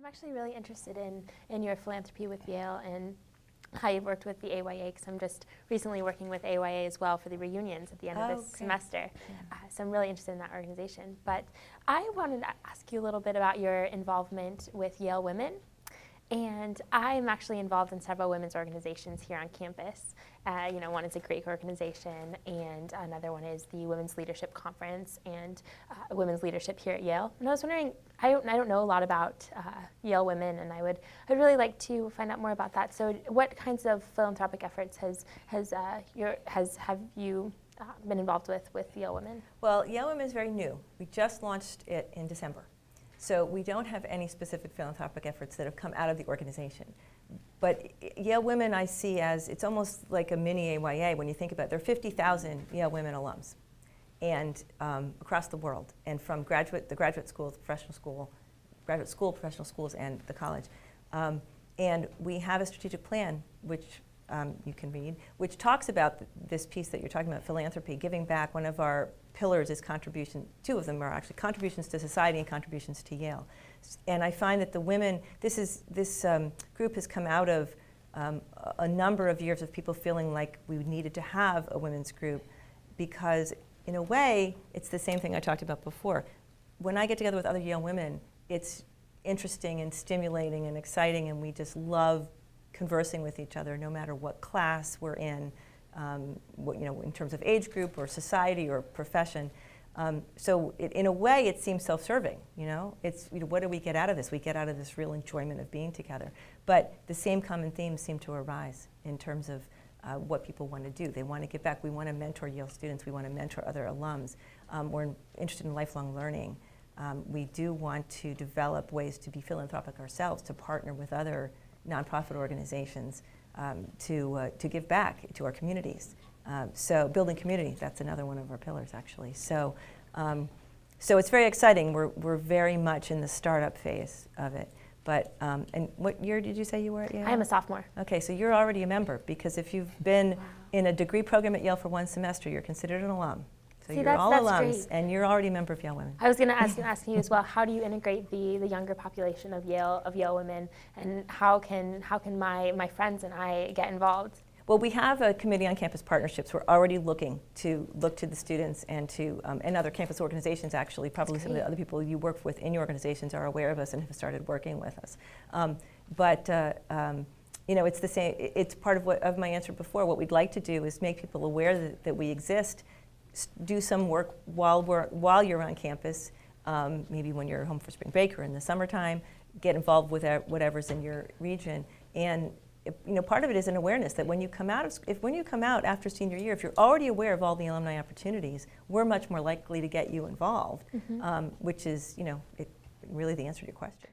I'm actually really interested in your philanthropy with Yale and how you've worked with the AYA, because I'm just recently working with AYA as well for the reunions at the end of this semester. So I'm really interested in that organization. But I wanted to ask you a little bit about your involvement with Yale Women. And I'm actually involved in several women's organizations here on campus. One is a Greek organization, and another one is the Women's Leadership Conference and Women's Leadership here at Yale. And I was wondering, I don't know a lot about Yale Women, and I'd really like to find out more about that. So, what kinds of philanthropic efforts have you been involved with Yale Women? Well, Yale Women is very new. We just launched it in December. So we don't have any specific philanthropic efforts that have come out of the organization. But Yale Women I see as, it's almost like a mini AYA when you think about it. There are 50,000 Yale Women alums and across the world, and from the graduate school, the professional school, graduate school, professional schools, and the college. And we have a strategic plan, which you can read, which talks about this piece that you're talking about, philanthropy, giving back. One of our pillars is contribution. Two of them are actually contributions to society and contributions to Yale. And I find that the women, this group has come out of a number of years of people feeling like we needed to have a women's group, because in a way, it's the same thing I talked about before. When I get together with other Yale women, it's interesting and stimulating and exciting, and we just love conversing with each other no matter what class we're in, in terms of age group or society or profession. So in a way, it seems self-serving. It's what do we get out of this? We get out of this real enjoyment of being together. But the same common themes seem to arise in terms of what people want to do. They want to give back. We want to mentor Yale students. We want to mentor other alums. We're interested in lifelong learning. We do want to develop ways to be philanthropic ourselves, to partner with other nonprofit organizations to give back to our communities. So building community, that's another one of our pillars, actually. So it's very exciting. We're very much in the startup phase of it. But and what year did you say you were at Yale? I am a sophomore. Okay, so you're already a member, because if you've been in a degree program at Yale for one semester, you're considered an alum. So you're all alums, great. and you're already a member of Yale Women. I was going to ask you as well, how do you integrate the younger population of Yale Women, and how can my friends and I get involved? Well, we have a committee on campus partnerships. We're already looking to the students and to and other campus organizations. Actually, probably some of the other people you work with in your organizations are aware of us and have started working with us. It's the same. It's part of my answer before. What we'd like to do is make people aware that we exist. Do some work while you're on campus, maybe when you're home for spring break or in the summertime. Get involved with whatever's in your region, and part of it is an awareness that when you come out after senior year, if you're already aware of all the alumni opportunities, we're much more likely to get you involved, which is really the answer to your question.